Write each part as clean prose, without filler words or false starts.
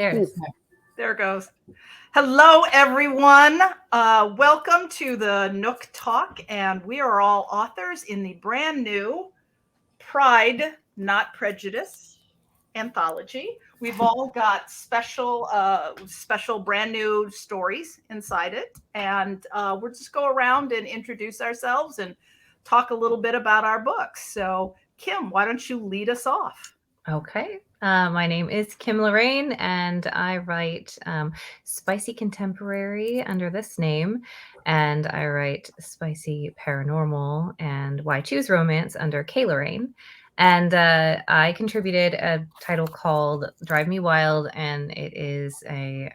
There it is. There it goes. Hello, everyone. Welcome to the Nook Talk, and we are all authors in the brand new Pride Not Prejudice anthology. We've all got special brand new stories inside it, and we'll just go around and introduce ourselves and talk a little bit about our books. So, Kim, why don't you lead us off? Okay. My name is Kim Lorraine, and I write spicy contemporary under this name, and I write spicy paranormal and why choose romance under K Lorraine. And I contributed a title called Drive Me Wild, and it is a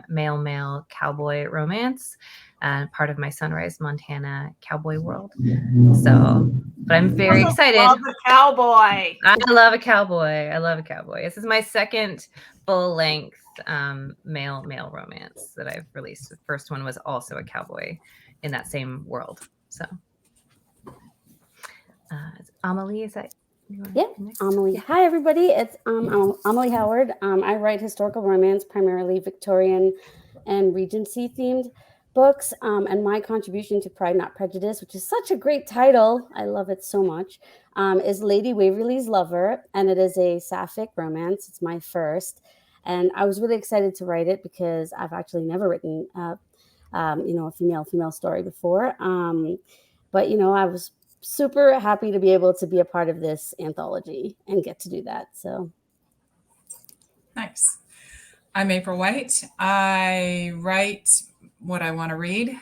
male cowboy romance, part of my Sunrise, Montana cowboy world. So, but I'm very excited. Love a cowboy. I love a cowboy. I love a cowboy. This is my second full-length male romance that I've released. The first one was also a cowboy in that same world. So, Amelie, is that? Yeah, Amelie. Yeah. Hi, everybody. It's Amelie Howard. I write historical romance, primarily Victorian and Regency themed books. And my contribution to Pride Not Prejudice, which is such a great title, I love it so much, is Lady Waverley's Lover. And it is a sapphic romance. It's my first. And I was really excited to write it because I've actually never written, a female story before. But, I was super happy to be able to be a part of this anthology and get to do that. So nice. I'm April White. I write what I want to read.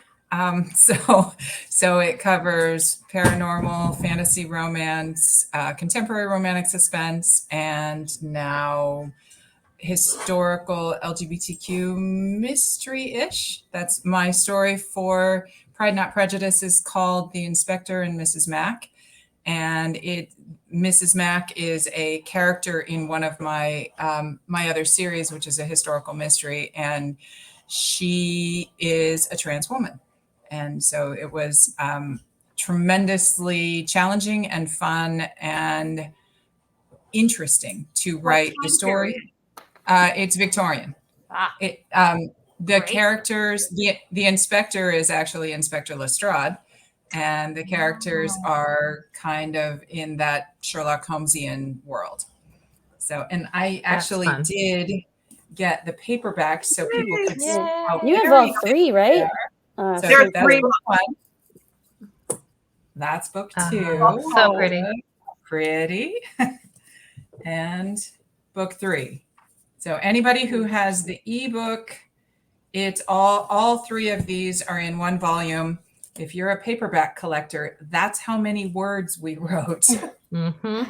So it covers paranormal, fantasy romance, contemporary romantic suspense, and now historical LGBTQ mystery-ish. That's my story for Pride Not Prejudice is called The Inspector and Mrs. Mac. And Mrs. Mac is a character in one of my my other series, which is a historical mystery. And she is a trans woman. And so it was tremendously challenging and fun and interesting to write the story. It's Victorian. The Great. Characters, the inspector is actually Inspector Lestrade, and the characters are kind of in that Sherlock Holmesian world. So, and I actually did get the paperbacks so people could see how you have all three, right? So that's book one. That's book two. So pretty. And book three. So anybody who has the ebook, it's all three of these are in one volume. If you're a paperback collector, that's how many words we wrote. Mm-hmm.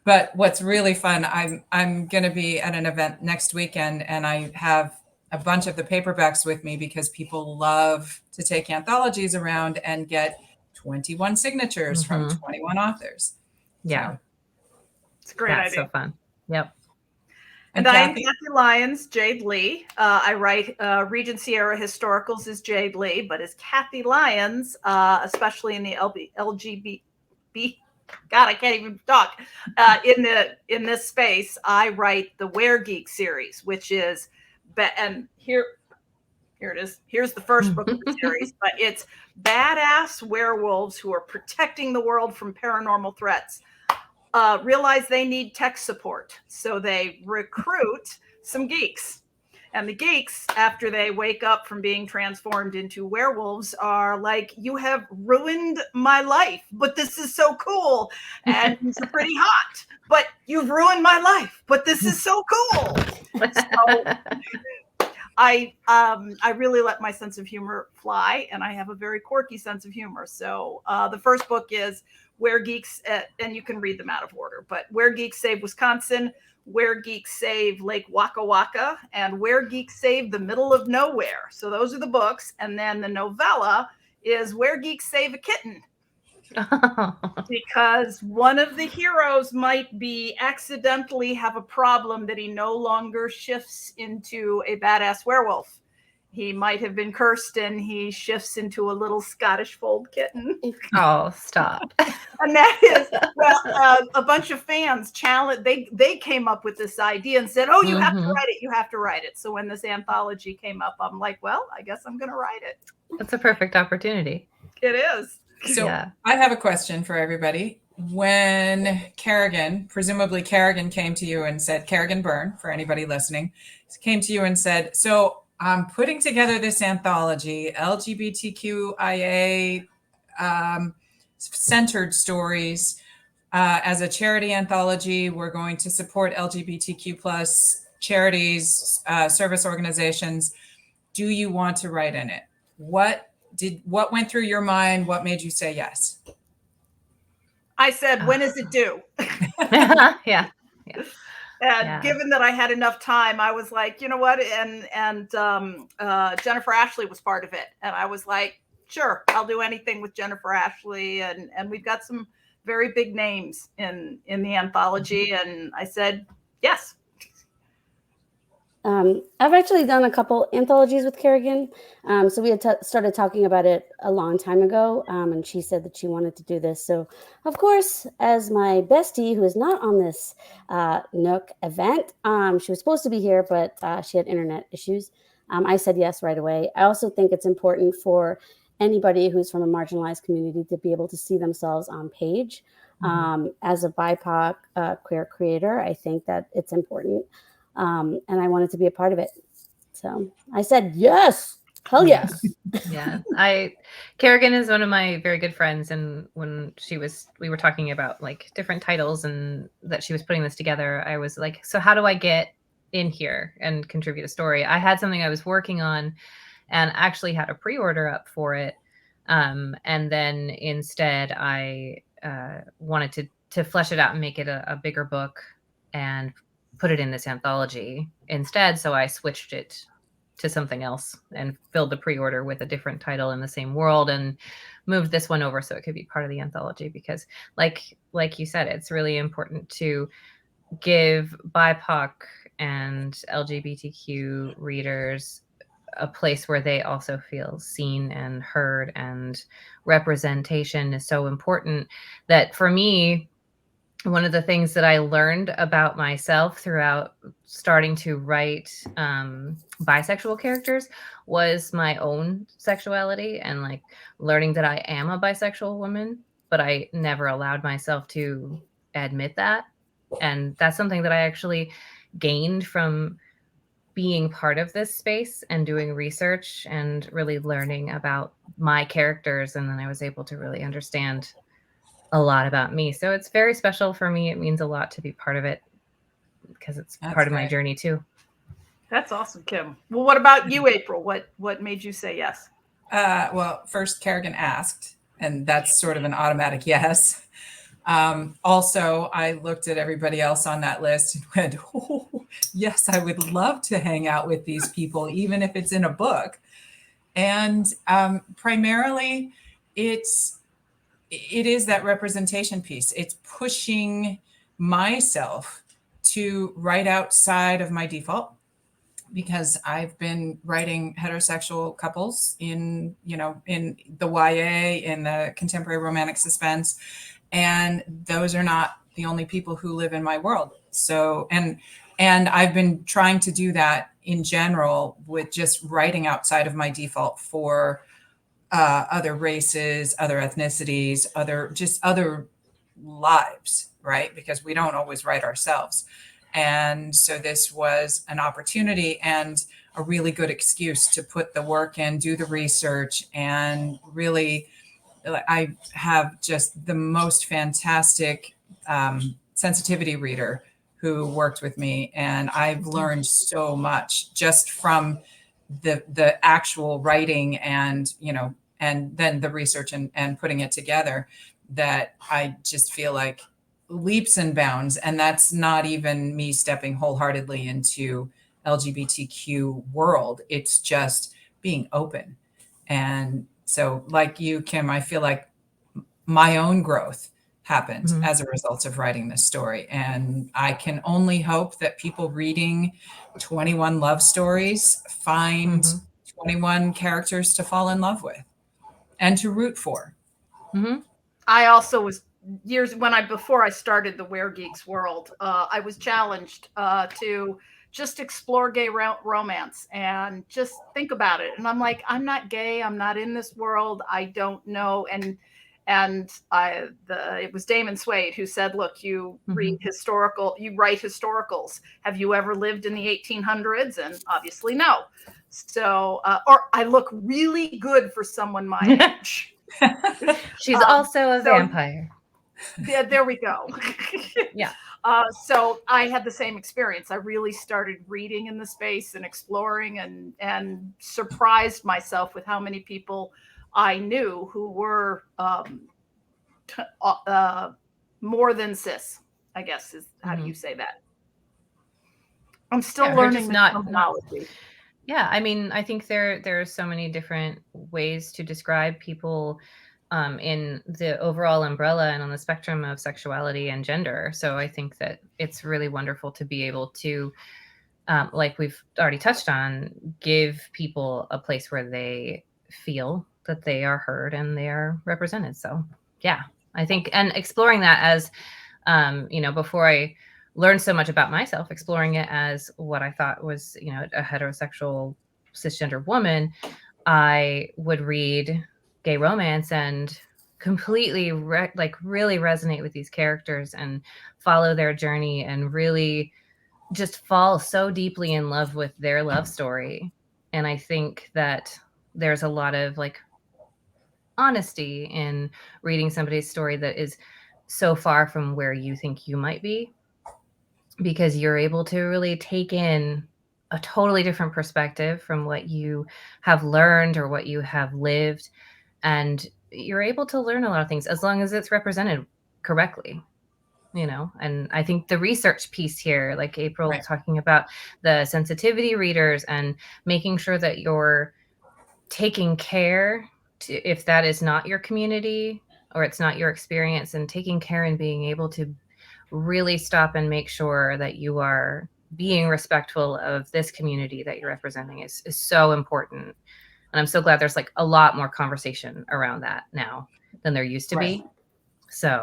But what's really fun, I'm going to be at an event next weekend, and I have a bunch of the paperbacks with me because people love to take anthologies around and get 21 signatures from 21 authors. Yeah. So, it's a great idea. So fun. Yep. And I am Kathy Lyons, Jade Lee. I write Regency era historicals as Jade Lee, but as Kathy Lyons, especially in the LGBT. God, I can't even talk. In this space, I write the Weregeek series, which is, and here it is. Here's the first book of the series, but it's badass werewolves who are protecting the world from paranormal threats. Realize they need tech support. So they recruit some geeks. And the geeks, after they wake up from being transformed into werewolves, are like, you have ruined my life, but this is so cool. And it's pretty hot, but you've ruined my life, but this is so cool. So I really let my sense of humor fly, and I have a very quirky sense of humor. So the first book is Where Geeks, and you can read them out of order, but Where Geeks Save Wisconsin, Where Geeks Save Lake Waka Waka, and Where Geeks Save the Middle of Nowhere. So those are the books. And then the novella is Where Geeks Save a Kitten. Because one of the heroes might be accidentally have a problem that he no longer shifts into a badass werewolf. he might have been cursed and he shifts into a little Scottish fold kitten. Oh, stop. And that is, well, a bunch of fans challenge. They came up with this idea and said, "Oh, you have to write it. You have to write it." So when this anthology came up, I'm like, "Well, I guess I'm going to write it." That's a perfect opportunity. It is. So I have a question for everybody. When Kerrigan, presumably Kerrigan came to you and said, Kerrigan Byrne, for anybody listening, came to you and said, "So I'm putting together this anthology, LGBTQIA centered stories as a charity anthology. We're going to support LGBTQ plus charities, service organizations. Do you want to write in it?" What went through your mind? What made you say yes? I said, "When is it due?" Yeah. And given that I had enough time, I was like, you know what? And Jennifer Ashley was part of it. And I was like, sure, I'll do anything with Jennifer Ashley. And we've got some very big names in the anthology. And I said, yes. I've actually done a couple anthologies with Kerrigan. So we had started talking about it a long time ago, and she said that she wanted to do this. So, of course, as my bestie, who is not on this Nook event, she was supposed to be here, but she had internet issues. I said yes right away. I also think it's important for anybody who's from a marginalized community to be able to see themselves on page. As a BIPOC queer creator, I think that it's important. And I wanted to be a part of it. So I said, yes, hell yes. Yeah. Kerrigan is one of my very good friends. And when we were talking about like different titles and that she was putting this together, I was like, so how do I get in here and contribute a story? I had something I was working on and actually had a pre-order up for it. And then instead I wanted to flesh it out and make it a bigger book and put it in this anthology instead. So I switched it to something else and filled the pre-order with a different title in the same world and moved this one over so it could be part of the anthology, because like you said, it's really important to give BIPOC and LGBTQ readers a place where they also feel seen and heard, and representation is so important. That for me, one of the things that I learned about myself throughout starting to write bisexual characters was my own sexuality, and like learning that I am a bisexual woman, but I never allowed myself to admit that. And that's something that I actually gained from being part of this space and doing research and really learning about my characters. And then I was able to really understand a lot about me. So it's very special for me. It means a lot to be part of it because it's part of my journey too. That's awesome, Kim. Well, what about you, April? What made you say yes? Well, first Kerrigan asked, and that's sort of an automatic yes. Also, I looked at everybody else on that list and went, oh, yes, I would love to hang out with these people, even if it's in a book. And primarily, it is that representation piece. It's pushing myself to write outside of my default, because I've been writing heterosexual couples in the YA, in the contemporary romantic suspense, and those are not the only people who live in my world. So, and I've been trying to do that in general with just writing outside of my default for other races, other ethnicities, other lives, right? Because we don't always write ourselves. And so this was an opportunity and a really good excuse to put the work in, do the research, and really, I have just the most fantastic sensitivity reader who worked with me. And I've learned so much just from the actual writing and then the research and putting it together, that I just feel like leaps and bounds. And that's not even me stepping wholeheartedly into LGBTQ world. It's just being open. And so like you, Kim, I feel like my own growth happened as a result of writing this story. And I can only hope that people reading 21 Love Stories find 21 characters to fall in love with and to root for. Mm-hmm. I also was before I started the Where Geeks world, I was challenged to just explore gay romance and just think about it. And I'm like, I'm not gay. I'm not in this world. I don't know. And it was Damon Suede who said, look, you write historicals. Have you ever lived in the 1800s? And obviously no. So, or I look really good for someone my age. She's also a vampire. Yeah, there we go. Yeah. So I had the same experience. I really started reading in the space and exploring and surprised myself with how many people I knew who were more than cis, I guess is how do you say that? I'm still learning the terminology. Yeah, I mean, I think there are so many different ways to describe people in the overall umbrella and on the spectrum of sexuality and gender. So I think that it's really wonderful to be able to, like we've already touched on, give people a place where they feel that they are heard and they are represented. So yeah, I think, and exploring that as, before I learned so much about myself, exploring it as what I thought was, a heterosexual cisgender woman, I would read gay romance and completely really resonate with these characters and follow their journey and really just fall so deeply in love with their love story. And I think that there's a lot of honesty in reading somebody's story that is so far from where you think you might be, because you're able to really take in a totally different perspective from what you have learned or what you have lived. And you're able to learn a lot of things as long as it's represented correctly, and I think the research piece here, like April talking about the sensitivity readers and making sure that you're taking care if that is not your community or it's not your experience, and taking care and being able to really stop and make sure that you are being respectful of this community that you're representing is so important. And I'm so glad there's a lot more conversation around that now than there used to be. So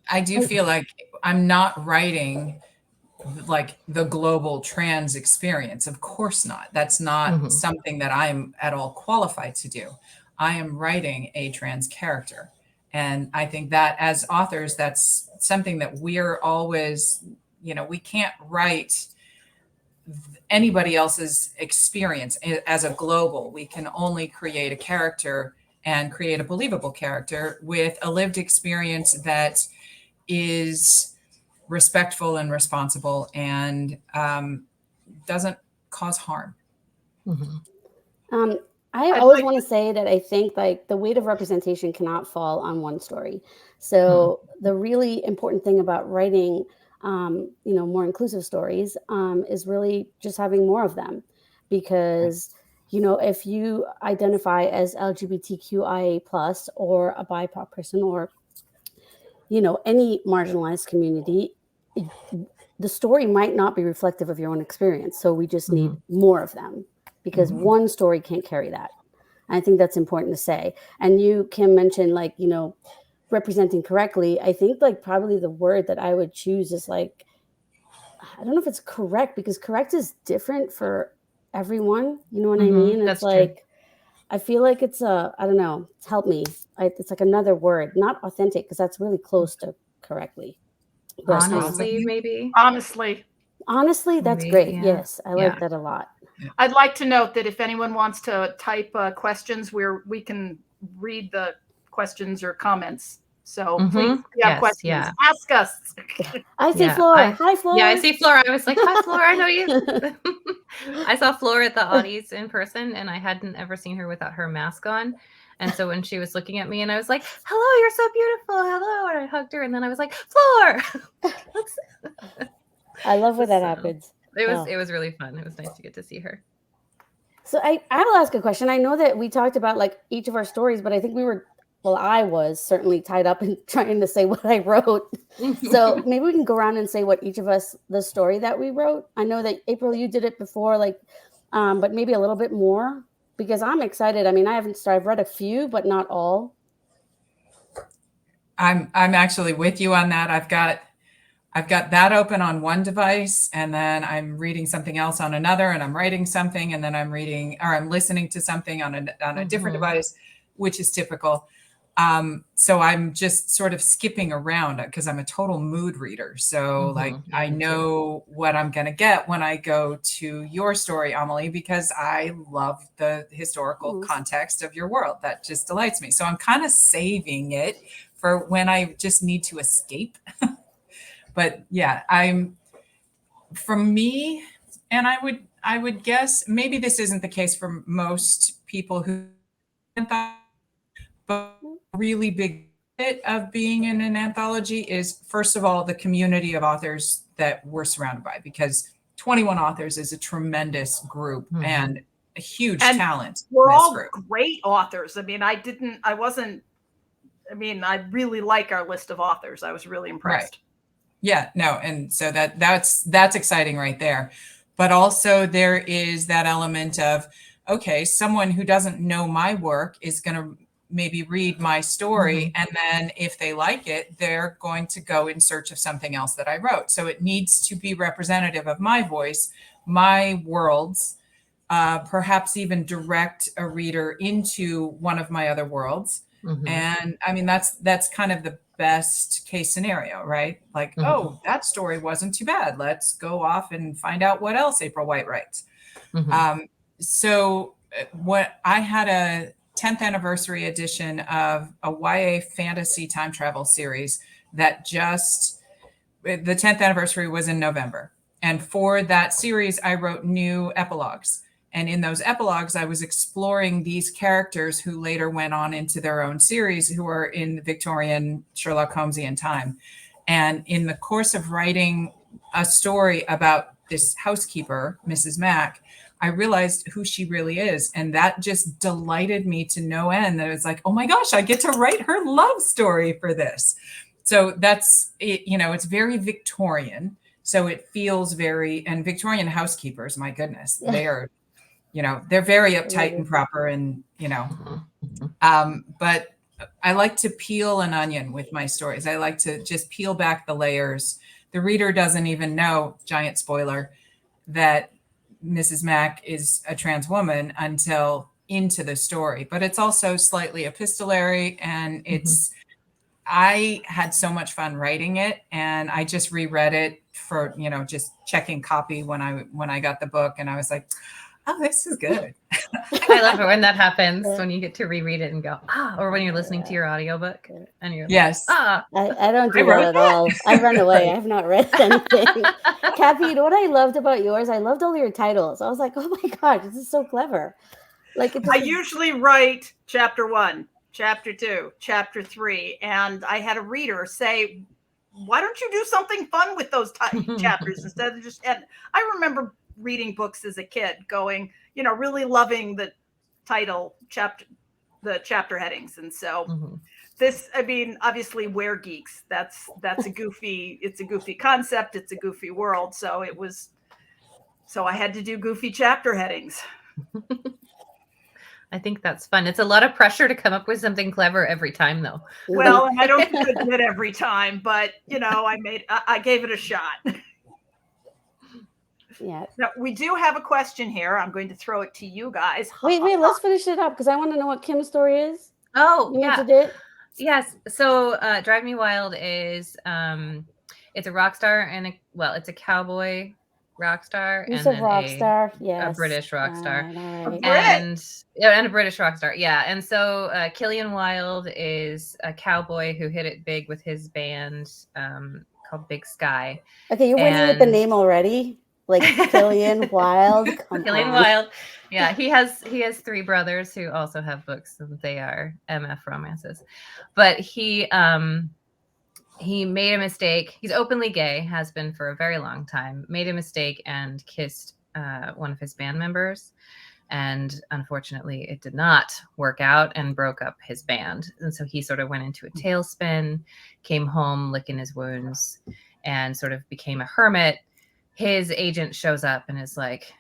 I do feel like I'm not writing the global trans experience. Of course not. That's not something that I'm at all qualified to do. I am writing a trans character. And I think that as authors, that's something that we're always, we can't write anybody else's experience as a global. We can only create a character and create a believable character with a lived experience that is respectful and responsible and doesn't cause harm. I always want to say that I think the weight of representation cannot fall on one story. So the really important thing about writing, more inclusive stories is really just having more of them, because if you identify as LGBTQIA+ or a BIPOC person or any marginalized community, the story might not be reflective of your own experience. So we just need more of them, because one story can't carry that. I think that's important to say. And you, Kim, mentioned representing correctly. I think probably the word that I would choose is I don't know if it's correct, because correct is different for everyone. You know what I mean? It's true. I feel like it's I don't know, help me. It's another word, not authentic, because that's really close to correctly. Honestly, maybe. Honestly, that's great. Yeah. Yes, I like that a lot. I'd like to note that if anyone wants to type questions, we can read the questions or comments. So please, if you have questions, ask us. I see Flora. Hi, Flora. Yeah, I see Flora. I was like, hi, Flora. I know you. I saw Flora at the Audis in person, and I hadn't ever seen her without her mask on. And so when she was looking at me, and I was like, hello, you're so beautiful. Hello. And I hugged her, and then I was like, Flora. I love when that happens. It was really fun. It was nice to get to see her. So I will ask a question. I know that we talked about each of our stories, but I think I was certainly tied up in trying to say what I wrote. So maybe we can go around and say what each of us, the story that we wrote. I know that April, you did it before, but maybe a little bit more. because I'm excited. I mean, I haven't started. I've read a few, but not all. I'm actually with you on that. I've got that open on one device, and then I'm reading something else on another, and I'm writing something, and then I'm listening to something on a different device, which is typical. So I'm just sort of skipping around because I'm a total mood reader. So like I know what I'm going to get when I go to your story, Amelie, because I love the historical context of your world. That just delights me. So I'm kind of saving it for when I just need to escape. But yeah, from me, and I would guess maybe this isn't the case for most people who, but a really big bit of being in an anthology is, first of all, the community of authors that we're surrounded by, because 21 authors is a tremendous group and a huge talent. We're all great authors. I mean, I really like our list of authors. I was really impressed. Right. Yeah, no. And so that's exciting right there. But also there is that element of, okay, someone who doesn't know my work is going to maybe read my story. And then if they like it, they're going to go in search of something else that I wrote. So it needs to be representative of my voice, my worlds, perhaps even direct a reader into one of my other worlds. And I mean, that's kind of the best case scenario, right? Like, oh, that story wasn't too bad. Let's go off and find out what else April White writes. So what I had a 10th anniversary edition of a YA fantasy time travel series that the 10th anniversary was in November. And for that series, I wrote new epilogues. And in those epilogues, I was exploring these characters who later went on into their own series, who are in the Victorian Sherlock Holmesian time. And in the course of writing a story about this housekeeper, Mrs. Mack, I realized who she really is. And that just delighted me to no end. That it was like, oh my gosh, I get to write her love story for this. So that's it. You know, it's very Victorian. So it feels and Victorian housekeepers, my goodness, they are, they're very uptight and proper and, but I like to peel an onion with my stories. I like to just peel back the layers. The reader doesn't even know, giant spoiler, that Mrs. Mack is a trans woman until into the story, but it's also slightly epistolary, and I had so much fun writing it, and I just reread it for, just checking copy when I got the book, and I was like, oh, this is good. I love it when that happens, when you get to reread it and go, or when you're listening to your audiobook and you're yes. I don't do that at all. I run away. I have not read anything. Kathy, you know what I loved about yours? I loved all your titles. I was like, oh my God, this is so clever. Like I usually write chapter 1, chapter 2, chapter 3, and I had a reader say, why don't you do something fun with those chapters instead of just, and I remember reading books as a kid going, really loving the title the chapter headings. And so this, I mean, obviously we're geeks. That's a goofy concept. It's a goofy world. So I had to do goofy chapter headings. I think that's fun. It's a lot of pressure to come up with something clever every time, though. Well, I don't think I did every time, but I gave it a shot. Yeah. Now, we do have a question here. I'm going to throw it to you guys. Wait, let's finish it up because I want to know what Kim's story is. Oh, you yeah. Mentioned it? Yes. So Drive Me Wild is it's a rock star and it's a cowboy rock star and then a British rock star. Right. And a British rock star. Yeah. And so Killian Wilde is a cowboy who hit it big with his band called Big Sky. Okay, you're winning with the name already. Like Killian Wilde. Killian Wilde. Yeah, he has 3 brothers who also have books, and they are MF romances. But he made a mistake. He's openly gay, has been for a very long time. Made a mistake and kissed one of his band members. And unfortunately, it did not work out and broke up his band. And so he sort of went into a tailspin, came home licking his wounds, and sort of became a hermit. His agent shows up and is like,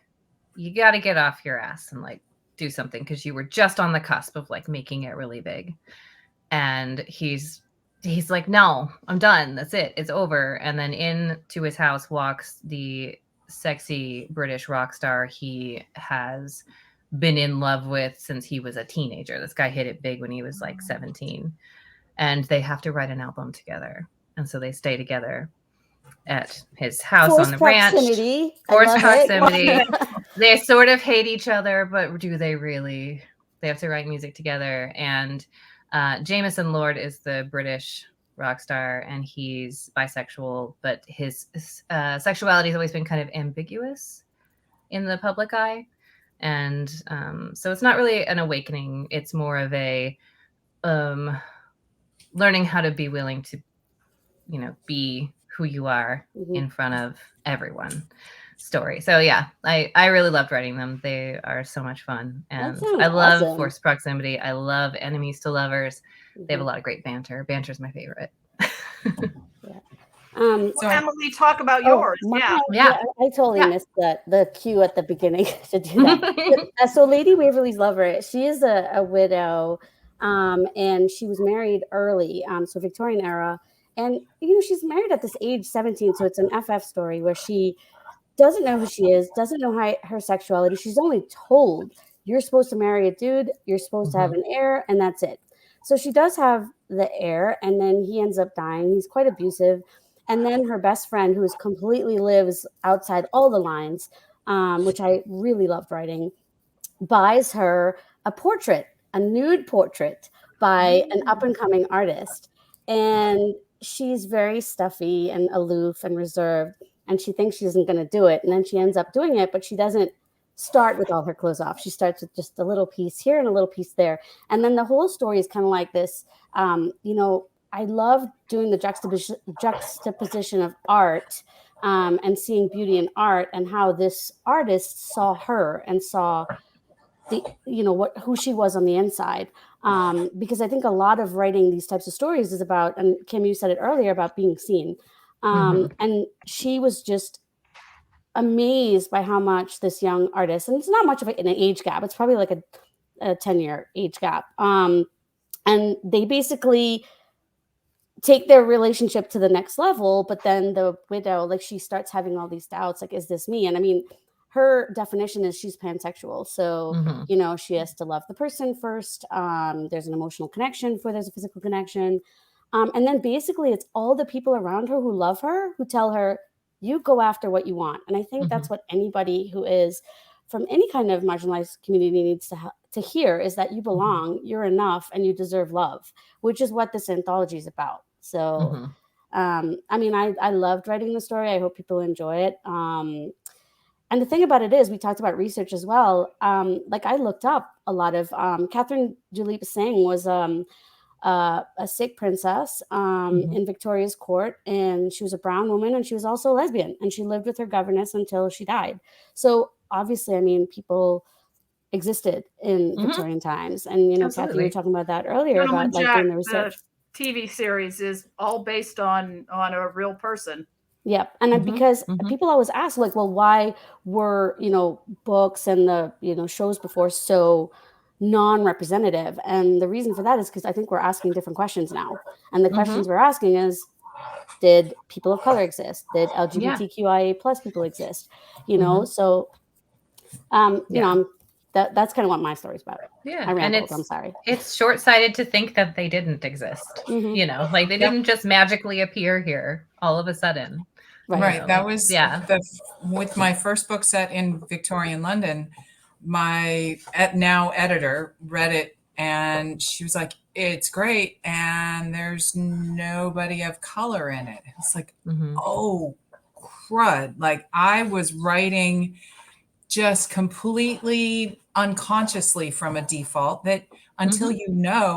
you got to get off your ass and like do something because you were just on the cusp of like making it really big. And he's like, no, I'm done. That's it. It's over. And then into his house walks the sexy British rock star he has been in love with since he was a teenager. This guy hit it big when he was like 17. And they have to write an album together. And so they stay together at his house on the proximity. ranch. Forced proximity. They sort of hate each other, but do they really? They have to write music together. And Jameson Lord is the British rock star, and he's bisexual, but his sexuality has always been kind of ambiguous in the public eye. And so it's not really an awakening. It's more of a learning how to be willing to, be who you are in front of everyone story. So yeah, I really loved writing them. They are so much fun. And I love Forced Proximity. I love Enemies to Lovers. They have a lot of great banter. Banter's my favorite. So Emily, talk about yours. Yeah. I totally missed the cue at the beginning to do that. So Lady Waverly's Lover, she is a widow, and she was married early, so Victorian era. And, she's married at this age 17. So it's an FF story where she doesn't know who she is, doesn't know her sexuality. She's only told, you're supposed to marry a dude, you're supposed to have an heir, and that's it. So she does have the heir, and then he ends up dying. He's quite abusive. And then her best friend, who completely lives outside all the lines, which I really loved writing, buys her a portrait, a nude portrait by an up-and-coming artist. And she's very stuffy and aloof and reserved, and she thinks she isn't going to do it. And then she ends up doing it, but she doesn't start with all her clothes off. She starts with just a little piece here and a little piece there. And then the whole story is kind of like this. I love doing the juxtaposition of art and seeing beauty in art, and how this artist saw her and saw who she was on the inside. Because I think a lot of writing these types of stories is about, and Kim, you said it earlier, about being seen. And she was just amazed by how much this young artist, and it's not much of an age gap. It's probably like a 10-year age gap. And they basically take their relationship to the next level. But then the widow, like, she starts having all these doubts, like, is this me? And I mean, her definition is she's pansexual. So, she has to love the person first. There's an emotional connection before there's a physical connection. And then basically it's all the people around her who love her, who tell her, you go after what you want. And I think that's what anybody who is from any kind of marginalized community needs to hear, is that you belong, you're enough, and you deserve love, which is what this anthology is about. So, I loved writing the story. I hope people enjoy it. And the thing about it is, we talked about research as well. I looked up a lot of, Catherine Duleep Singh was a Sikh princess in Victoria's court, and she was a brown woman, and she was also a lesbian, and she lived with her governess until she died. So obviously, people existed in Victorian times. And, Kathy, you were talking about that earlier, about doing the research. The TV series is all based on a real person. Yep. And because people always ask, like, well, why were, books and the, shows before so non-representative? And the reason for that is because I think we're asking different questions now. And the questions we're asking is, did people of color exist? Did LGBTQIA plus people exist? So, that's kind of what my story's about. Yeah. I rambled, I'm sorry. It's short-sighted to think that they didn't exist. They didn't just magically appear here all of a sudden. Right. That was with my first book set in Victorian London. My now editor read it, and she was like, it's great, and there's nobody of color in it. It's like, oh, crud. Like, I was writing just completely unconsciously from a default that until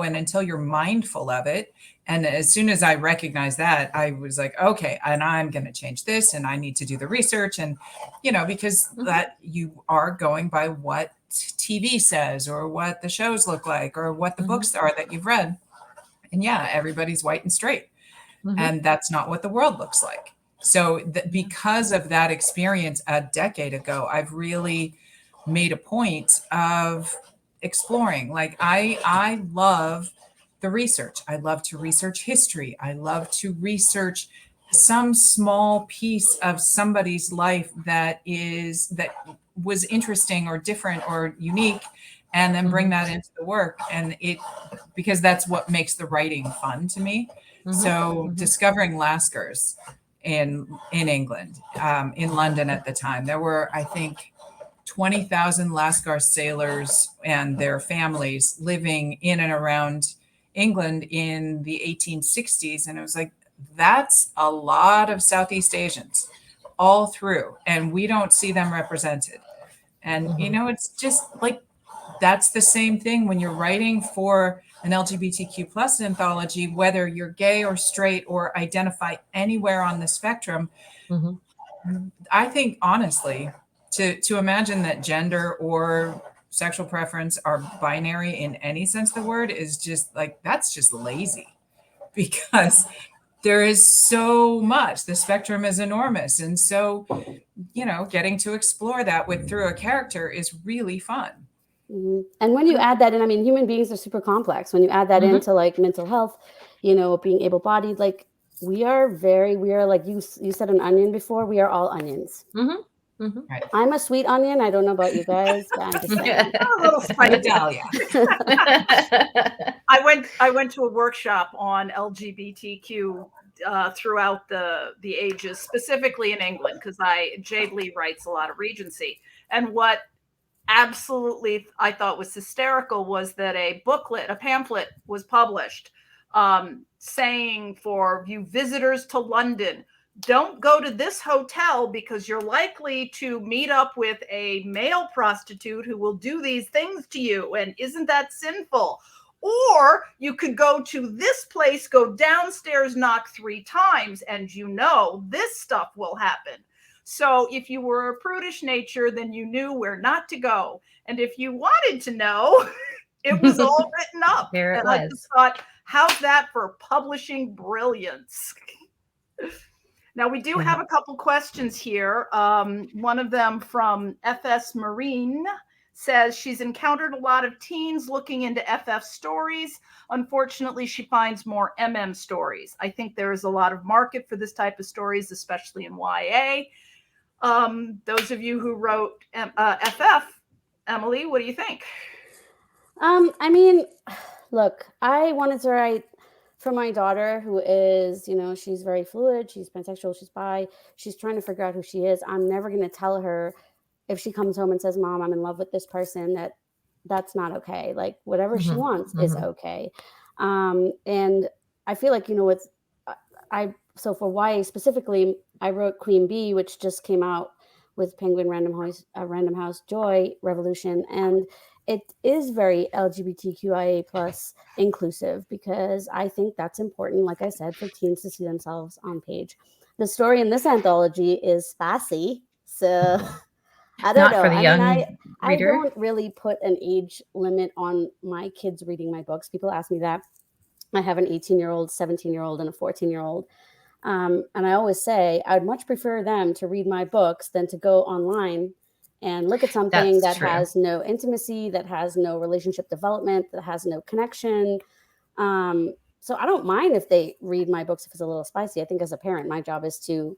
and until you're mindful of it. And as soon as I recognized that, I was like, okay, and I'm going to change this, and I need to do the research. And, because that you are going by what TV says, or what the shows look like, or what the books are that you've read. And everybody's white and straight. And that's not what the world looks like. So because of that experience a decade ago, I've really made a point of exploring. Like I love the research. I love to research history. I love to research some small piece of somebody's life that was interesting or different or unique, and then bring that into the work. And because that's what makes the writing fun to me. So discovering Lascars in England, in London at the time, there were, I think, 20,000 Lascar sailors and their families living in and around England in the 1860s. And it was like, that's a lot of Southeast Asians all through, and we don't see them represented. And, it's just like, that's the same thing when you're writing for an LGBTQ plus anthology, whether you're gay or straight or identify anywhere on the spectrum. I think, honestly, to imagine that gender or sexual preference are binary in any sense of the word is just like, that's just lazy, because there is so much. The spectrum is enormous. And so, getting to explore that through a character is really fun. And when you add that in, I mean, human beings are super complex. When you add that into like mental health, being able-bodied, like we are like you said an onion before, we are all onions. Right. I'm a sweet onion. I don't know about you guys, but I'm just saying. A little spicy. Dahlia. I went to a workshop on LGBTQ throughout the ages, specifically in England, because Jade Lee writes a lot of Regency. And what absolutely I thought was hysterical was that a pamphlet was published saying, for you visitors to London, don't go to this hotel because you're likely to meet up with a male prostitute who will do these things to you. And isn't that sinful? Or you could go to this place, go downstairs, knock 3 times, and this stuff will happen. So if you were a prudish nature, then you knew where not to go. And if you wanted to know, it was all written up. There it and was. I just thought, how's that for publishing brilliance? Now, we do have a couple questions here. One of them from FS Marine says she's encountered a lot of teens looking into FF stories. Unfortunately, she finds more MM stories. I think there is a lot of market for this type of stories, especially in YA. Those of you who wrote FF, Emily, what do you think? I mean, look, I wanted to write for my daughter, who is, she's very fluid. She's pansexual. She's bi. She's trying to figure out who she is. I'm never going to tell her, if she comes home and says, Mom, I'm in love with this person, that's not okay. Like whatever she wants is okay. And I feel like, so for YA specifically, I wrote Queen Bee, which just came out with Penguin Random House Joy Revolution. And it is very LGBTQIA plus inclusive, because I think that's important, like I said, for teens to see themselves on page. The story in this anthology is spicy, so I don't know. For the young I reader. don't really put an age limit on my kids reading my books. People ask me that. I have an 18-year-old, 17-year-old, and a 14-year-old. And I always say I'd much prefer them to read my books than to go online and look at something that has no intimacy, that has no relationship development, that has no connection. So I don't mind if they read my books if it's a little spicy. I think as a parent, my job is to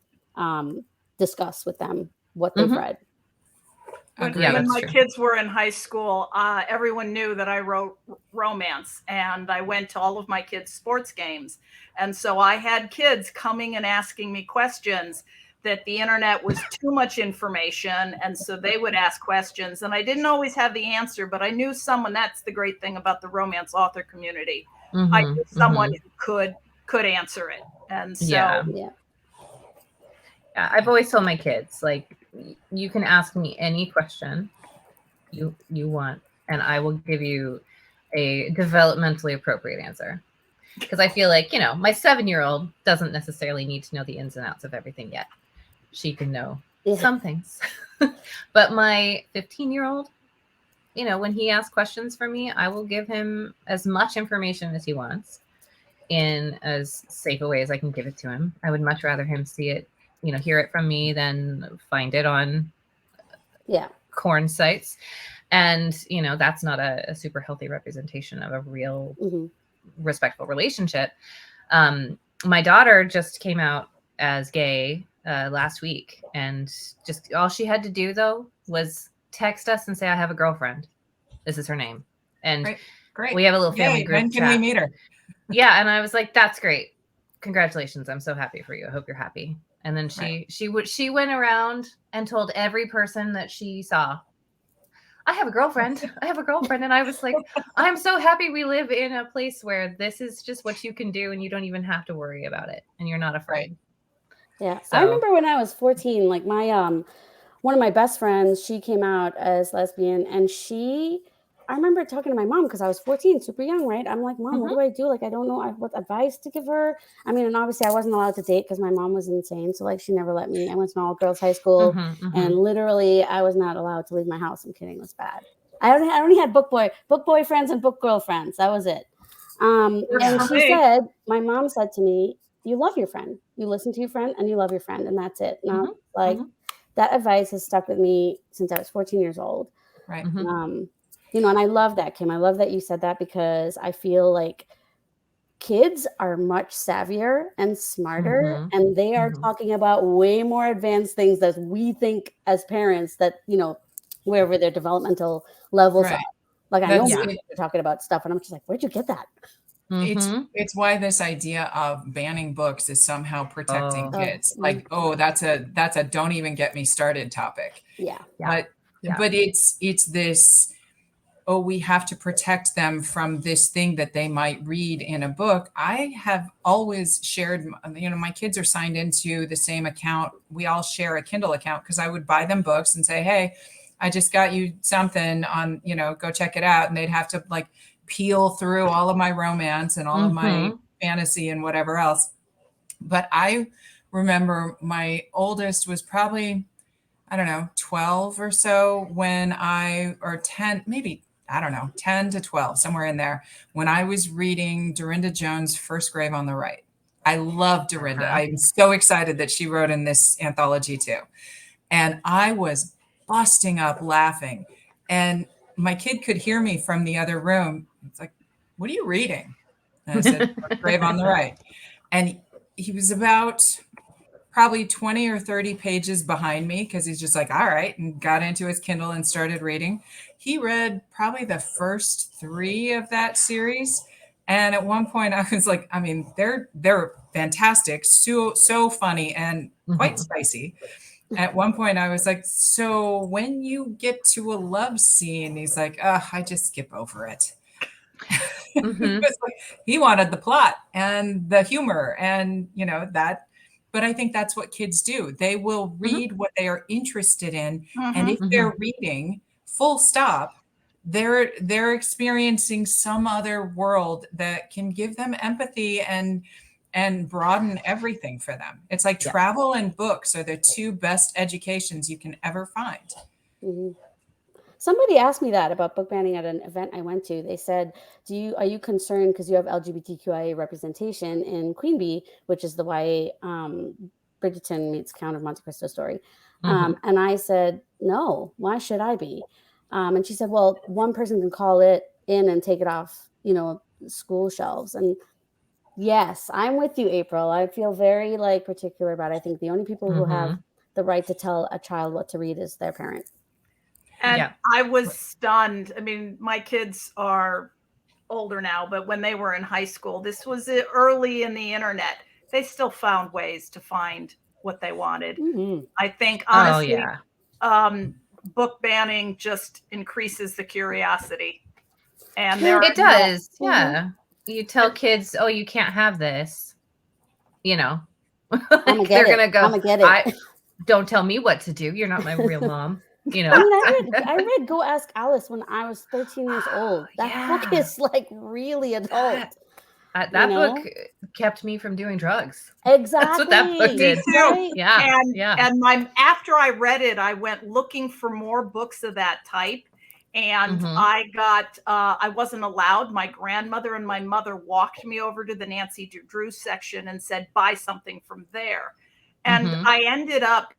discuss with them what they've read. When my kids were in high school, everyone knew that I wrote romance, and I went to all of my kids' sports games. And so I had kids coming and asking me questions that the internet was too much information. And so they would ask questions, and I didn't always have the answer, but I knew someone. That's the great thing about the romance author community. I knew someone who could answer it. And so, I've always told my kids, like, you can ask me any question you want, and I will give you a developmentally appropriate answer. Because I feel like, my 7-year-old doesn't necessarily need to know the ins and outs of everything yet. She can know some things. But my 15-year-old, when he asks questions for me, I will give him as much information as he wants in as safe a way as I can give it to him. I would much rather him see it, hear it from me than find it on corn sites. And, you know, that's not a super healthy representation of a real respectful relationship. My daughter just came out as gay last week, and just all she had to do though was text us and say, I have a girlfriend. This is her name. And great. We have a little family group when chat. Can we meet her? Yeah. And I was like, that's great. Congratulations. I'm so happy for you. I hope you're happy. And then she went around and told every person that she saw, I have a girlfriend. I have a girlfriend. And I was like, I'm so happy we live in a place where this is just what you can do and you don't even have to worry about it and you're not afraid. Yeah. So, I remember when I was 14, like my one of my best friends, she came out as lesbian, and I remember talking to my mom because I was 14, super young, right? I'm like, Mom, what do I do? Like, I don't know what advice to give her. I mean, and obviously I wasn't allowed to date because my mom was insane. So like, she never let me. I went to an all-girls high school, and literally I was not allowed to leave my house. I'm kidding. It was bad. I only had book boy friends and book girl friends. That was it. And my mom said to me, you love your friend. You listen to your friend and you love your friend. And that's it. Not that advice has stuck with me since I was 14 years old. Right. You know, and I love that, Kim. I love that you said that, because I feel like kids are much savvier and smarter, and they are talking about way more advanced things that we think as parents that, you know, wherever their developmental levels are. Like, I know they're talking about stuff, and I'm just like, where'd you get that? It's why this idea of banning books is somehow protecting kids. Like, that's a don't even get me started topic. But it's this, we have to protect them from this thing that they might read in a book. I have always shared, you know, my kids are signed into the same account. We all share a Kindle account because I would buy them books and say, hey, I just got you something on, you know, go check it out. And they'd have to like peel through all of my romance and all of my fantasy and whatever else. But I remember my oldest was probably, I don't know, 12 or so or 10, maybe, I don't know, 10 to 12, somewhere in there, when I was reading Dorinda Jones' First Grave on the Right. I love Dorinda. I'm so excited that she wrote in this anthology too. And I was busting up laughing. And my kid could hear me from the other room. It's like, what are you reading? And I said, First Grave on the Right. And he was about probably 20 or 30 pages behind me, because he's just like, all right, and got into his Kindle and started reading. He read probably the first 3 of that series. And at one point I was like, I mean, they're fantastic, so funny and quite spicy. At one point I was like, so when you get to a love scene, he's like, I just skip over it. It was like, he wanted the plot and the humor and, you know, that. But I think that's what kids do. They will read what they are interested in. And if they're reading, full stop, they're experiencing some other world that can give them empathy and broaden everything for them. It's like travel and books are the 2 best educations you can ever find. Somebody asked me that about book banning at an event I went to. They said, are you concerned because you have LGBTQIA representation in Queen Bee, which is the YA Bridgerton meets Count of Monte Cristo story? And I said, no, why should I be? And she said, well, one person can call it in and take it off, you know, school shelves. And yes, I'm with you, April. I feel very like particular about it. I think the only people who have the right to tell a child what to read is their parent. And I was stunned. I mean, my kids are older now, but when they were in high school, this was early in the internet. They still found ways to find what they wanted. I think, honestly, book banning just increases the curiosity. And it does. You tell kids, oh, you can't have this, you know, they're going to go, I'm gonna get it. Don't tell me what to do. You're not my real mom. You know, I read Go Ask Alice when I was 13 years old. That book is like really adult. That book kept me from doing drugs. Exactly. That's what that book did. Right? And after I read it, I went looking for more books of that type. And I wasn't allowed. My grandmother and my mother walked me over to the Nancy Drew section and said, buy something from there. And I ended up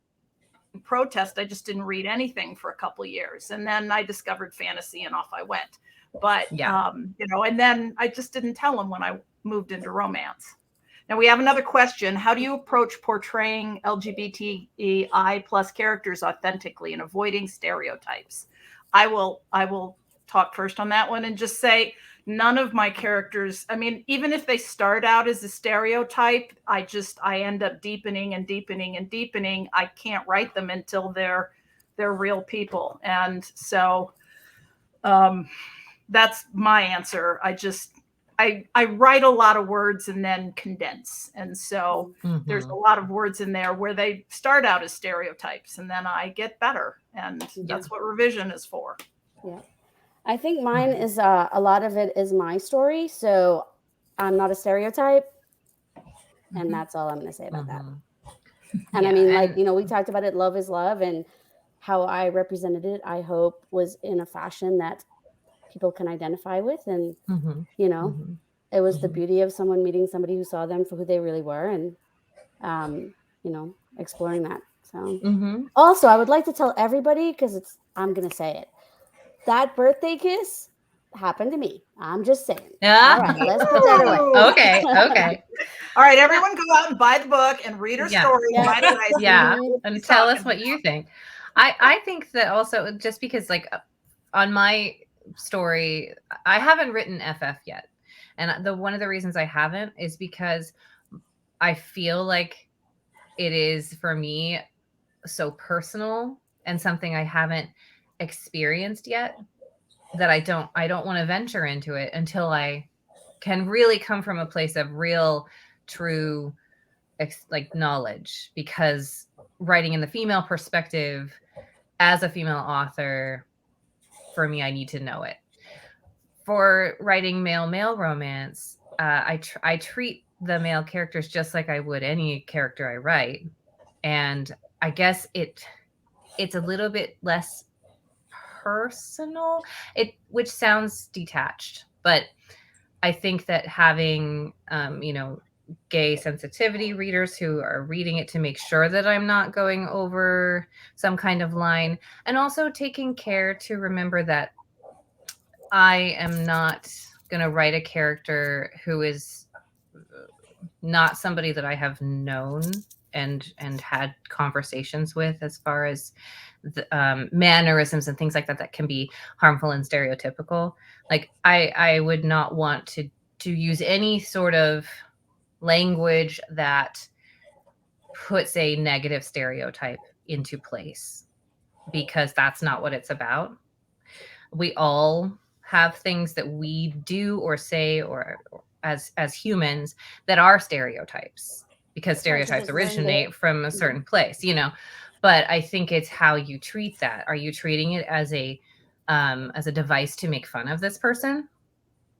protest, I just didn't read anything for a couple of years. And then I discovered fantasy and off I went. But, you know, and then I just didn't tell them when I moved into romance. Now we have another question. How do you approach portraying LGBTI plus characters authentically and avoiding stereotypes? I will talk first on that one and just say none of my characters, I mean, even if they start out as a stereotype, I end up deepening and deepening and deepening. I can't write them until they're real people. And so that's my answer. I write a lot of words and then condense. And so there's a lot of words in there where they start out as stereotypes and then I get better. And that's what revision is for. Yeah. I think mine is a lot of it is my story. So I'm not a stereotype. And that's all I'm going to say about that. And I mean, like, you know, we talked about it, love is love, and how I represented it, I hope, was in a fashion that people can identify with. And, you know, it was the beauty of someone meeting somebody who saw them for who they really were and, you know, exploring that. So also, I would like to tell everybody, because I'm going to say it, that birthday kiss happened to me. I'm just saying. Yeah. All right, let's put that away. Okay. All right, everyone go out and buy the book and read her story right away. Yeah, and tell us what you think. I think that also, just because, like, on my story, I haven't written FF yet. And one of the reasons I haven't is because I feel like it is, for me, so personal and something I haven't experienced yet, that I don't want to venture into it until I can really come from a place of real, true, like, knowledge. Because writing in the female perspective as a female author, for me, I need to know it. For writing male romance, I treat the male characters just like I would any character I write, and I guess it's a little bit less personal, which sounds detached, but I think that having you know, gay sensitivity readers who are reading it to make sure that I'm not going over some kind of line, and also taking care to remember that I am not going to write a character who is not somebody that I have known and had conversations with, as far as the, mannerisms and things like that can be harmful and stereotypical. Like, I would not want to use any sort of language that puts a negative stereotype into place, because that's not what it's about. We all have things that we do or say or as humans that are stereotypes, because stereotypes originate from a certain place, you know. But I think it's how you treat that. Are you treating it as a device to make fun of this person,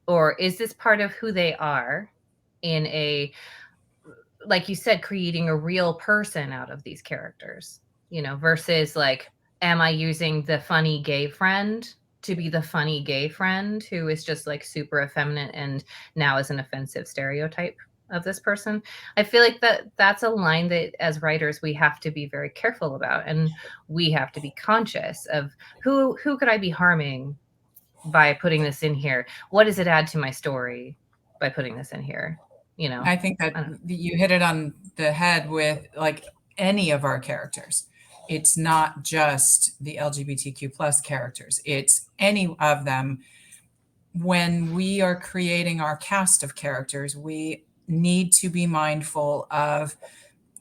or is this part of who they are, in a, like you said, creating a real person out of these characters, you know, versus, like, am I using the funny gay friend to be the funny gay friend who is just, like, super effeminate and now is an offensive stereotype of this person? I feel like that's a line that, as writers, we have to be very careful about, and we have to be conscious of who could I be harming by putting this in here? What does it add to my story by putting this in here? You know, I think that you hit it on the head with, like, any of our characters. It's not just the LGBTQ plus characters. It's any of them. When we are creating our cast of characters, we need to be mindful of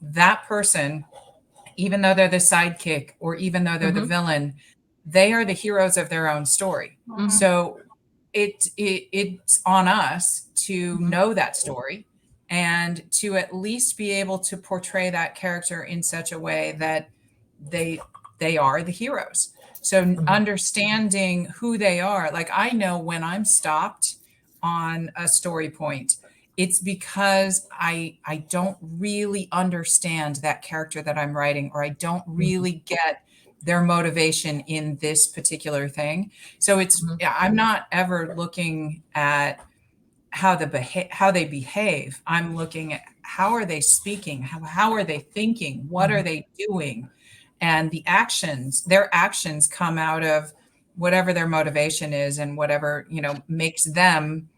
that person, even though they're the sidekick or even though they're the villain, they are the heroes of their own story. So it's on us to know that story and to at least be able to portray that character in such a way that they are the heroes. So understanding who they are, like, I know when I'm stopped on a story point, it's because I don't really understand that character that I'm writing, or I don't really get their motivation in this particular thing. So it's, I'm not ever looking at how they behave. I'm looking at how are they speaking? How are they thinking? What are they doing? and their actions come out of whatever their motivation is and whatever, makes them,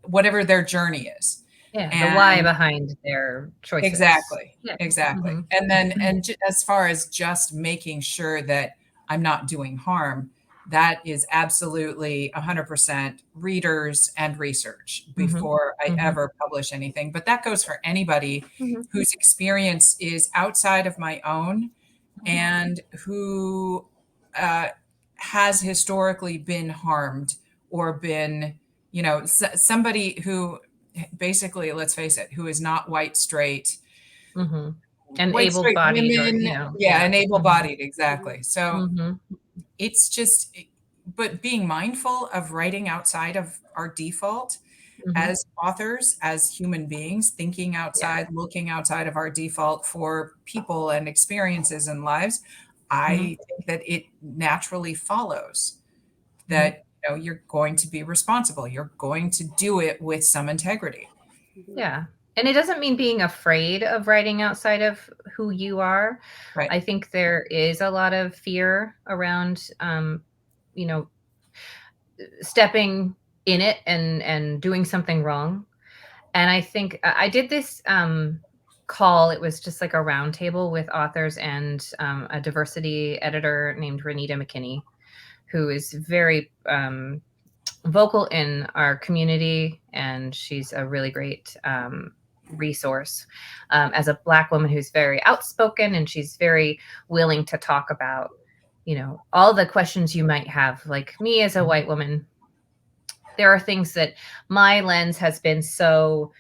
whatever their journey is. Yeah, the And why behind their choices. exactly. Yeah. Exactly. Mhm. And then, as far as just making sure that I'm not doing harm, that is absolutely 100% readers and research before I ever publish anything. But that goes for anybody whose experience is outside of my own and who has historically been harmed or been, somebody who basically, let's face it, who is not white, straight, And white, straight able-bodied, or women. Yeah, and able-bodied. Exactly. So Mhm. it's just, but being mindful of writing outside of our default as authors, as human beings, thinking outside, looking outside of our default for people and experiences and lives. I think that it naturally follows that, you're going to be responsible. You're going to do it with some integrity. Yeah. And it doesn't mean being afraid of writing outside of who you are. Right. I think there is a lot of fear around, stepping in it and doing something wrong. And I think I did this call. It was just like a roundtable with authors and a diversity editor named Renita McKinney, who is very vocal in our community, and she's a really great resource as a Black woman who's very outspoken, and she's very willing to talk about, all the questions you might have. Like me as a white woman, there are things that my lens has been so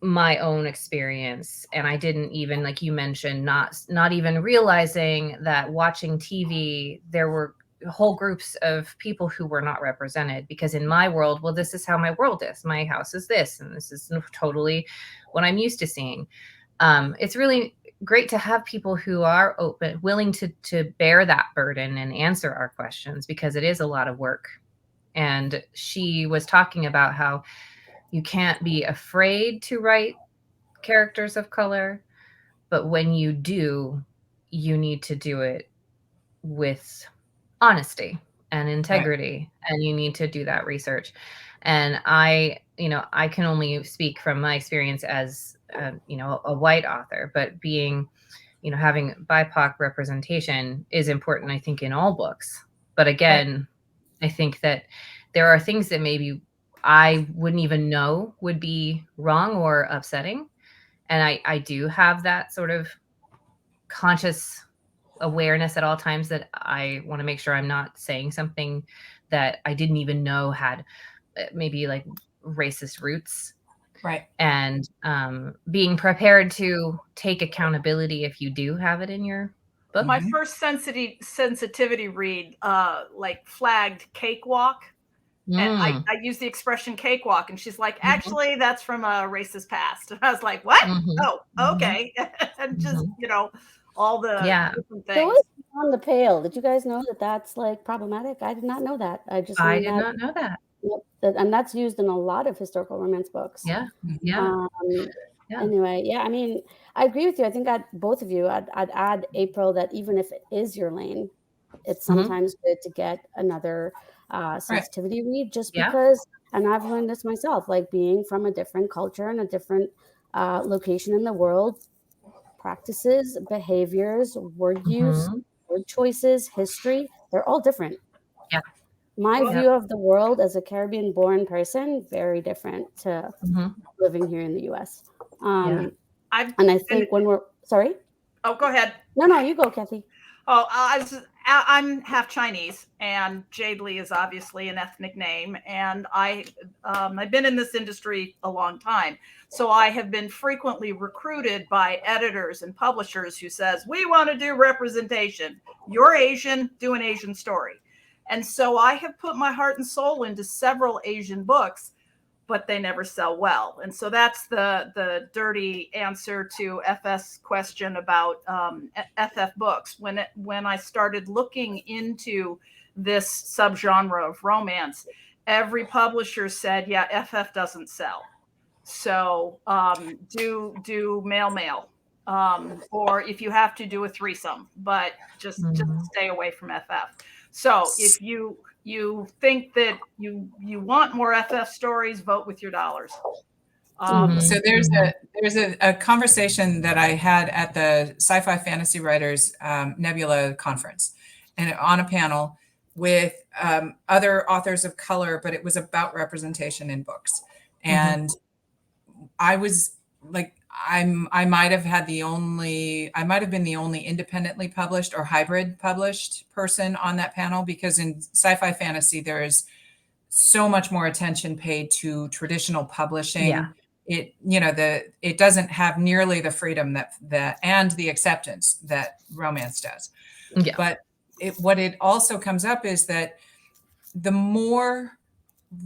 my own experience, and I didn't even, like you mentioned, not even realizing that watching TV there were whole groups of people who were not represented, because in my world, well, this is how my world is. My house is this, and this is totally what I'm used to seeing. It's really great to have people who are open, willing to bear that burden and answer our questions, because it is a lot of work. And she was talking about how you can't be afraid to write characters of color, but when you do, you need to do it with honesty and integrity, and you need to do that research. And I can only speak from my experience as a white author, but being, having BIPOC representation is important, I think, in all books. But again, I think that there are things that maybe I wouldn't even know would be wrong or upsetting. And I do have that sort of conscious awareness at all times that I want to make sure I'm not saying something that I didn't even know had maybe like racist roots. Right. And being prepared to take accountability if you do have it in your book. My first sensitivity read like flagged cakewalk. And I use the expression cakewalk, and she's like, actually, that's from a racist past. And I was like, what? Oh, okay. And just, all the different things. So what's on the pale? Did you guys know that that's like problematic? I did not know that. I did not know that. Yep, and that's used in a lot of historical romance books. Yeah. Anyway, I mean, I agree with you. I think both of you, I'd add, April, that even if it is your lane, it's sometimes good to get another sensitivity read, just because, and I've learned this myself, like being from a different culture and a different location in the world, practices, behaviors, word use, word choices, history, they're all different. Yeah. My view of the world as a Caribbean-born person, very different to living here in the U.S. And I think when we're, sorry? Oh, go ahead. No, you go, Kathy. Oh, I'm half Chinese, and Jade Lee is obviously an ethnic name. And I've been in this industry a long time. So I have been frequently recruited by editors and publishers who says, we want to do representation. You're Asian, do an Asian story. And so I have put my heart and soul into several Asian books, but they never sell well. And so that's the dirty answer to FS question about FF books. When I started looking into this subgenre of romance, every publisher said, yeah, FF doesn't sell. So do male. or if you have to do a threesome, but just stay away from FF. So if you think that you want more FF stories, vote with your dollars. So there's a conversation that I had at the Sci-Fi Fantasy Writers Nebula conference, and on a panel with other authors of color, but it was about representation in books. And I was like, I might have been the only independently published or hybrid published person on that panel, because in sci-fi fantasy there is so much more attention paid to traditional publishing. Yeah. It doesn't have nearly the freedom that and the acceptance that romance does. Yeah. But what it also comes up is that the more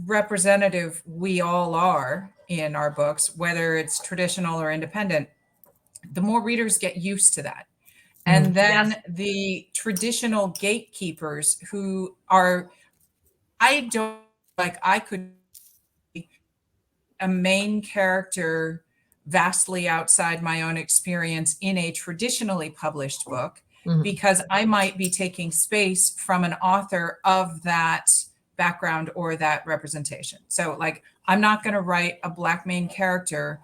representative we all are in our books, whether it's traditional or independent, the more readers get used to that. And then the traditional gatekeepers who are, I could be a main character vastly outside my own experience in a traditionally published book, because I might be taking space from an author of that background or that representation. So like, I'm not going to write a Black main character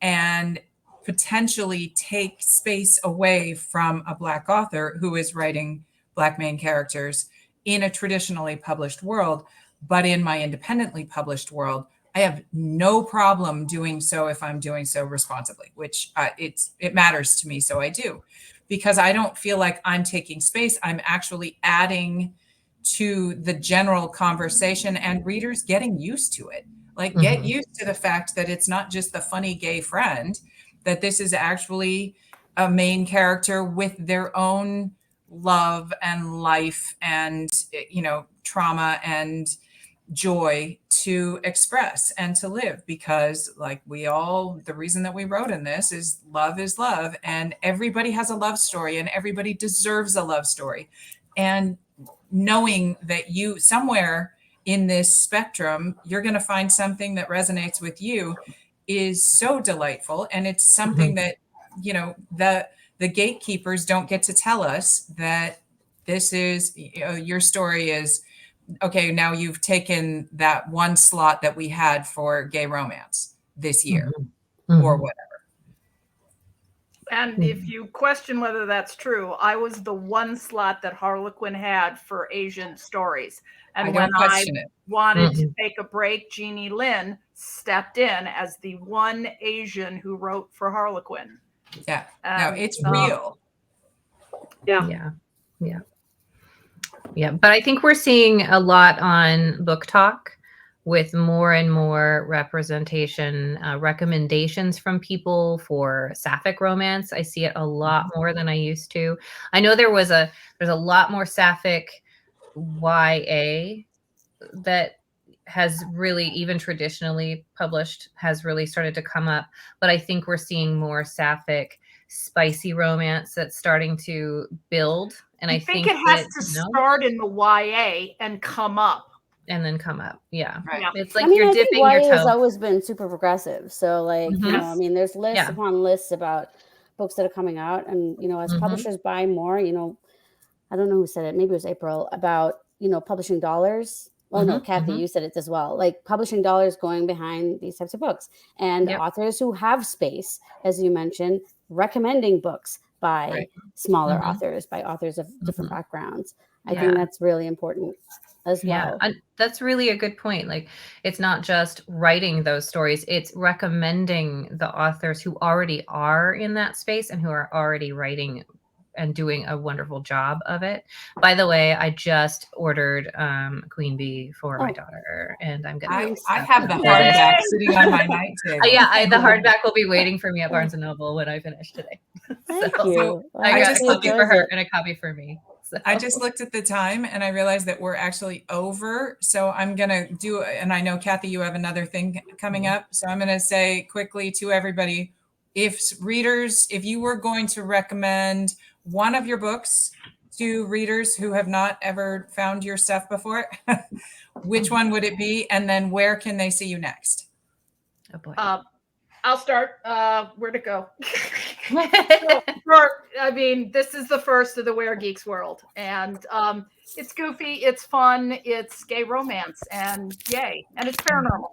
and potentially take space away from a Black author who is writing Black main characters in a traditionally published world. But in my independently published world, I have no problem doing so if I'm doing so responsibly, which it matters to me. So I do, because I don't feel like I'm taking space. I'm actually adding to the general conversation, and readers getting used to it. Like, get used to the fact that it's not just the funny gay friend, that this is actually a main character with their own love and life and, trauma and joy to express and to live. Because like the reason that we wrote in this is love, and everybody has a love story, and everybody deserves a love story. And knowing that you somewhere in this spectrum, you're going to find something that resonates with you is so delightful. And it's something that, the gatekeepers don't get to tell us that this is, your story is, okay, now you've taken that one slot that we had for gay romance this year or whatever. And if you question whether that's true, I was the one slot that Harlequin had for Asian stories. And when I wanted to take a break, Jeannie Lynn stepped in as the one Asian who wrote for Harlequin. Yeah, no, it's real. Yeah. But I think we're seeing a lot on Book Talk with more and more representation, recommendations from people for sapphic romance. I see it a lot more than I used to. I know there's a lot more sapphic YA that has really, even traditionally published, has really started to come up. But I think we're seeing more sapphic, spicy romance that's starting to build. And I think it has to start in the YA and come up. And then come up. Yeah. Right. Yeah. It's like you're dipping your toe. YA has always been super progressive. So like, there's lists upon lists about books that are coming out. And, as publishers buy more, I don't know who said it. Maybe it was April, about, publishing dollars. Well, no, Kathy, you said it as well. Like publishing dollars going behind these types of books, and authors who have space, as you mentioned, recommending books by smaller authors, by authors of different backgrounds. I think that's really important as well. And that's really a good point. Like, it's not just writing those stories, it's recommending the authors who already are in that space and who are already writing and doing a wonderful job of it. By the way, I just ordered Queen Bee for my daughter, and I'm gonna. I have the hardback sitting on my night table. The hardback will be waiting for me at Barnes and Noble when I finish today. Thank you. I got a copy for her and a copy for me. So. I just looked at the time and I realized that we're actually over. So I'm going to do, and I know, Kathy, you have another thing coming up. So I'm going to say quickly to everybody, if you were going to recommend one of your books to readers who have not ever found your stuff before, which one would it be? And then where can they see you next? Oh boy. I'll start. Where to go? I mean, this is the first of the Were Geeks world, and it's goofy, it's fun, it's gay romance, and yay, and it's paranormal.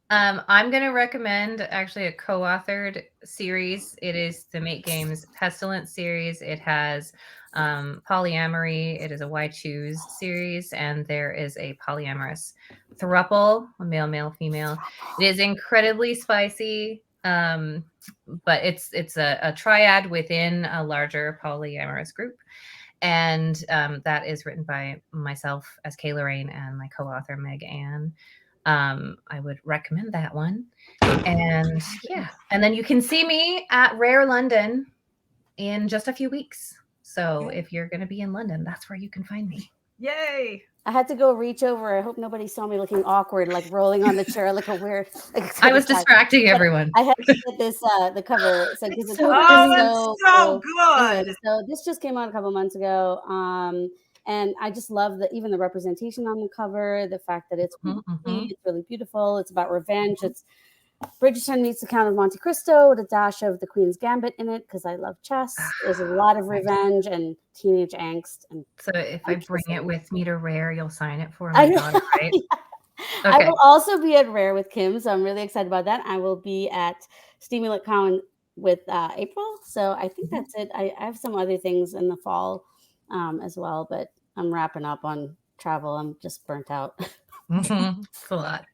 I'm going to recommend actually a co-authored series. It is the Make Games Pestilence series. It has polyamory. It is a Why Choose series, and there is a polyamorous throuple, a male, male, female. It is incredibly spicy, but it's a triad within a larger polyamorous group. And that is written by myself as Kay Lorraine and my co-author Meg Ann. I would recommend that one. And yeah, and then you can see me at Rare London in just a few weeks. So if you're going to be in London, that's where you can find me. Yay. I had to go reach over. I hope nobody saw me looking awkward, like rolling on the chair like a weird. Like I was distracting everyone. I had to get this the cover. So because it's so good. Anyway, so this just came out a couple months ago. And I just love even the representation on the cover, the fact that it's really beautiful. It's about revenge. It's Bridgerton meets the Count of Monte Cristo with a dash of the Queen's Gambit in it because I love chess. There's a lot of revenge and teenage angst. And so if I bring it with me to Rare, you'll sign it for me, right? Yeah. Okay. I will also be at Rare with Kim, so I'm really excited about that. I will be at Steamy Lit Con with April. So I think that's it. I have some other things in the fall as well, but I'm wrapping up on travel. I'm just burnt out. It's a lot.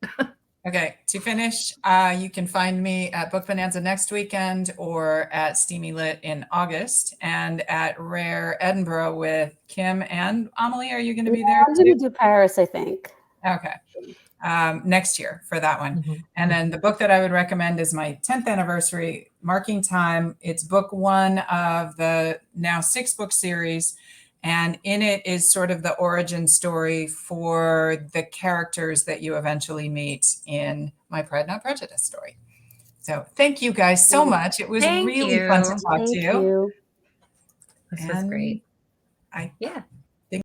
Okay, to finish, you can find me at Book Bonanza next weekend or at Steamy Lit in August and at Rare Edinburgh with Kim and Amelie. Are you going to be there? I'm going to do Paris, I think. Okay. Next year for that one. And then the book that I would recommend is my 10th anniversary marking time. It's book 1 of the now 6-book series. And in it is sort of the origin story for the characters that you eventually meet in my Pride Not Prejudice story. So thank you guys so much. It was really fun to talk to you. This was great. Yeah.